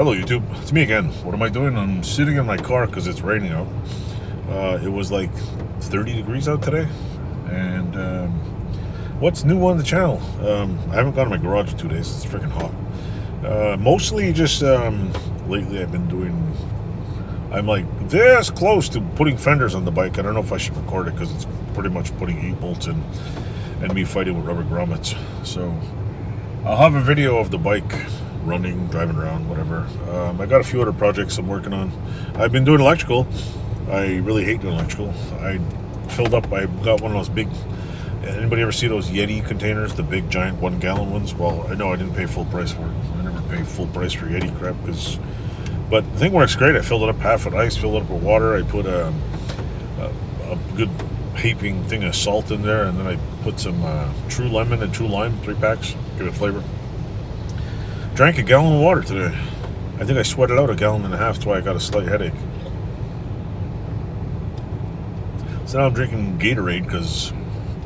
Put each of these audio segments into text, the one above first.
Hello YouTube, it's me again. What am I doing? I'm sitting in my car because it's raining out. It was like 30 degrees out today. And what's new on the channel? I haven't gone to my garage in 2 days. It's freaking hot. Mostly just lately I've been doing, I'm like this close to putting fenders on the bike. I don't know if I should record it because it's pretty much putting 8 bolts in and me fighting with rubber grommets. So I'll have a video of the bike running, driving around, whatever. I got a few other projects I'm working on. I've been doing electrical. I really hate doing electrical. I got one of those big, anybody ever see those Yeti containers, the big giant 1 gallon ones? Well, I know I didn't pay full price for it. I never pay full price for Yeti crap, but the thing works great. I filled it up half with ice, filled it up with water. I put a good heaping thing of salt in there, and then I put some True Lemon and True Lime, 3 packs, give it flavor. Drank a gallon of water today. I think I sweated out a gallon and a half. That's why I got a slight headache. So now I'm drinking Gatorade because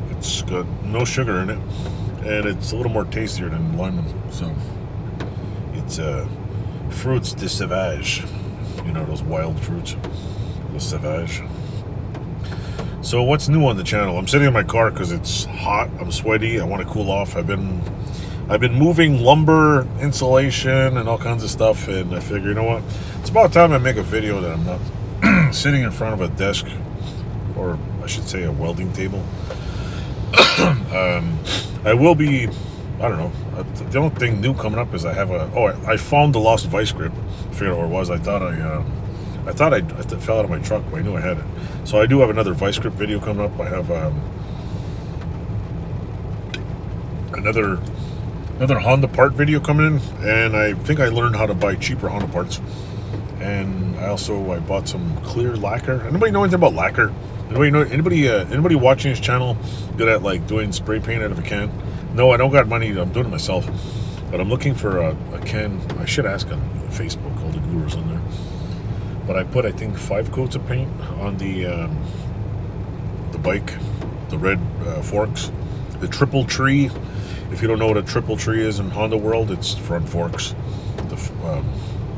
it's got no sugar in it, and it's a little more tastier than lemon. So it's fruits de sauvage. You know, those wild fruits, the sauvage. So what's new on the channel? I'm sitting in my car because it's hot. I'm sweaty. I want to cool off. I've been moving lumber, insulation, and all kinds of stuff, and I figure, you know what? It's about time I make a video that I'm not sitting in front of a desk, or I should say a welding table. I will be, I don't know. The only thing new coming up is I have I found the lost vice grip. I figured out where it was. I thought I fell out of my truck, but I knew I had it. So I do have another vice grip video coming up. I have another Honda part video coming in, and I think I learned how to buy cheaper Honda parts. And I bought some clear lacquer. Anybody know anything about lacquer? Anybody watching this channel good at like doing spray paint out of a can? No, I don't got money. I'm doing it myself, but I'm looking for a can. I should ask on Facebook, all the gurus on there. But I put, I think, 5 coats of paint on the bike, the red forks, the triple tree. If you don't know what a triple tree is in Honda world, it's front forks, the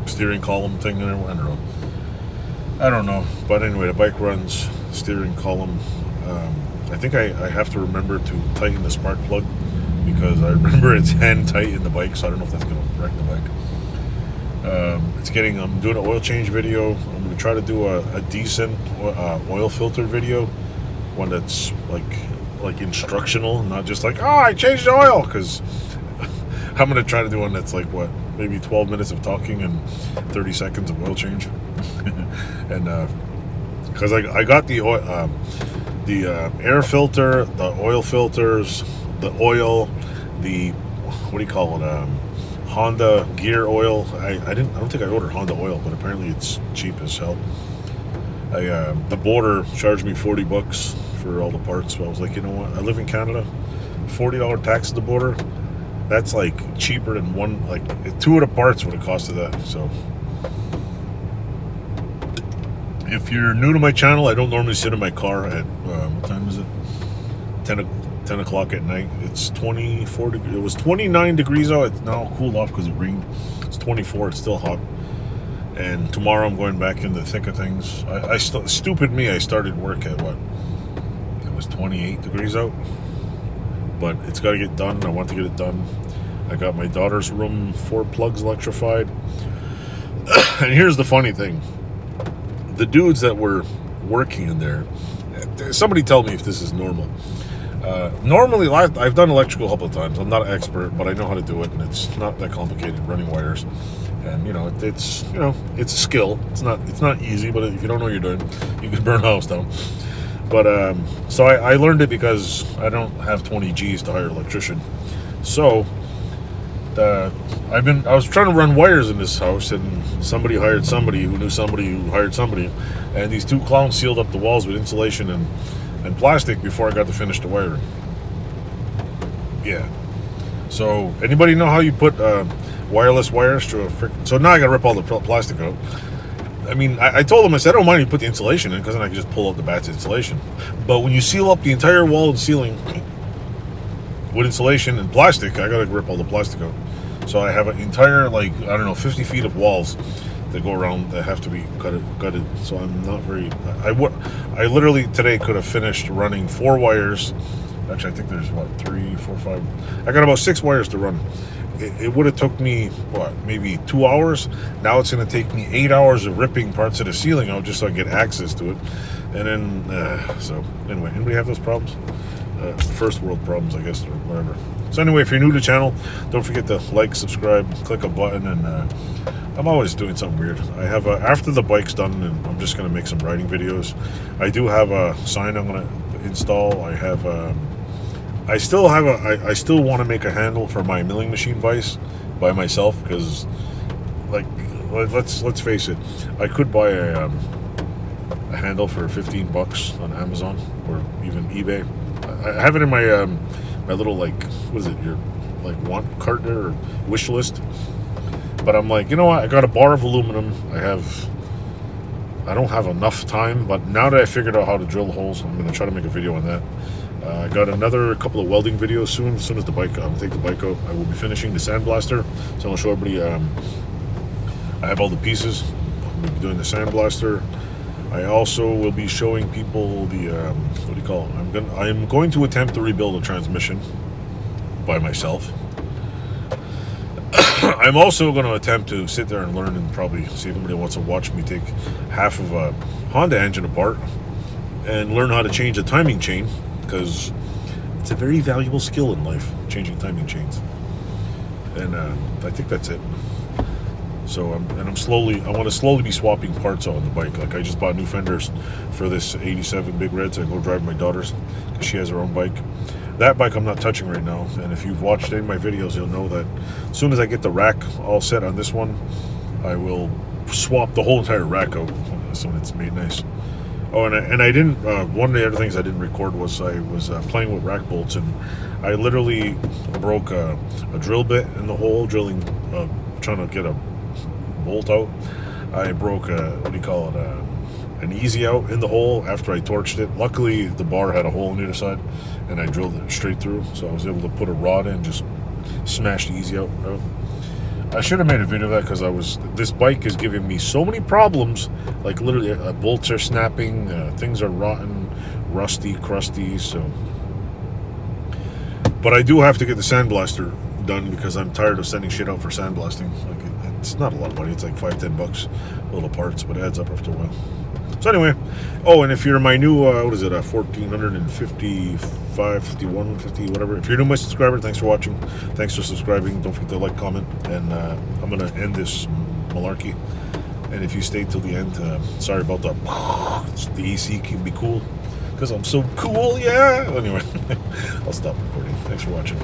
steering column thing. I don't know. But anyway, the bike runs, steering column. I think I have to remember to tighten the spark plug because I remember it's hand tight in the bike, so I don't know if that's going to wreck the bike. I'm doing an oil change video. I'm going to try to do a decent oil filter video, one that's like instructional, not just like, I changed the oil, because I'm going to try to do one that's like, maybe 12 minutes of talking and 30 seconds of oil change. And because I got the oil, the air filter, the oil filters, the oil, the, what do you call it, Honda gear oil. I don't think I ordered Honda oil, but apparently it's cheap as hell. The border charged me $40 for all the parts, so I was like, you know what, I live in Canada, $40 tax at the border, that's like cheaper than 2 of the parts would have costed that. So if you're new to my channel, I don't normally sit in my car at what time is it, 10 o'clock at night. It's 24 degrees. It was 29 degrees out. It's now cooled off because it rained. It's 24. It's still hot. And tomorrow I'm going back in the thick of things. Stupid me, I started work at it was 28 degrees out. But it's got to get done. I want to get it done. I got my daughter's room 4 plugs electrified. And here's the funny thing. The dudes that were working in there, somebody tell me if this is normal. Normally, I've done electrical a couple of times. I'm not an expert, but I know how to do it, and it's not that complicated, running wires. And it's a skill. It's not easy, but if you don't know what you're doing, you can burn a house down. But so I learned it because I don't have 20 G's to hire an electrician. So I was trying to run wires in this house, and somebody hired somebody who knew somebody who hired somebody, and these 2 clowns sealed up the walls with insulation and plastic before I got to finish the wiring. Yeah. So anybody know how you put wireless wires to a so now I gotta rip all the plastic out. I mean, I told them, I said, I don't mind if you put the insulation in, because then I can just pull out the bat's insulation. But when you seal up the entire wall and ceiling with insulation and plastic, I gotta rip all the plastic out. So I have an entire, like, I don't know, 50 feet of walls that go around that have to be gutted. So I'm not very. I literally today could have finished running 4 wires. Actually, I think there's what, 3, 4, 5. I got about 6 wires to run. It would have took me what, maybe 2 hours. Now it's going to take me 8 hours of ripping parts of the ceiling out just so I get access to it. And then so anyway, anybody have those problems? First world problems, I guess, or whatever. So anyway, if you're new to the channel, don't forget to like, subscribe, click a button, and I'm always doing something weird. I have after the bike's done, and I'm just gonna make some riding videos. I do have a sign I'm gonna install. I have I still want to make a handle for my milling machine vise by myself, because, like, let's face it, I could buy a handle for $15 on Amazon or even eBay. I have it in my my little, like, what is it, your, like, want cart there, or wish list. But I'm like, you know what, I got a bar of aluminum. I don't have enough time, but now that I figured out how to drill holes, I'm going to try to make a video on that. I got another couple of welding videos soon. As soon as the bike, I'll take the bike out, I will be finishing the sandblaster. So I'll show everybody, I have all the pieces. I'm going to be doing the sandblaster. I also will be showing people the, what do you call it? I'm going to attempt to rebuild a transmission by myself. I'm also going to attempt to sit there and learn, and probably see if anybody wants to watch me take half of a Honda engine apart and learn how to change a timing chain, because it's a very valuable skill in life, changing timing chains. And I think that's it. So I want to slowly be swapping parts on the bike. Like, I just bought new fenders for this 87 Big Reds. I go drive my daughter's because she has her own bike. That bike I'm not touching right now. And if you've watched any of my videos, you'll know that as soon as I get the rack all set on this one, I will swap the whole entire rack out so it's made nice. Oh, and I didn't. One of the other things I didn't record was I was playing with rack bolts, and I literally broke a drill bit in the hole, trying to get a bolt out. I broke an easy out in the hole after I torched it. Luckily, the bar had a hole on the other side, and I drilled it straight through, so I was able to put a rod in, just smash the easy out. I should have made a video of that, because this bike is giving me so many problems. Like, literally, bolts are snapping, things are rotten, rusty, crusty. So, but I do have to get the sandblaster done, because I'm tired of sending shit out for sandblasting. Like, it's not a lot of money. It's like $5-10 little parts, but it adds up after a while. So anyway, oh, and if you're my new, what is it, 1455, 51, 50, whatever. If you're new, my subscriber, thanks for watching. Thanks for subscribing. Don't forget to like, comment, and I'm going to end this malarkey. And if you stayed till the end, sorry about the AC can be cool, because I'm so cool, yeah. Anyway, I'll stop recording. Thanks for watching.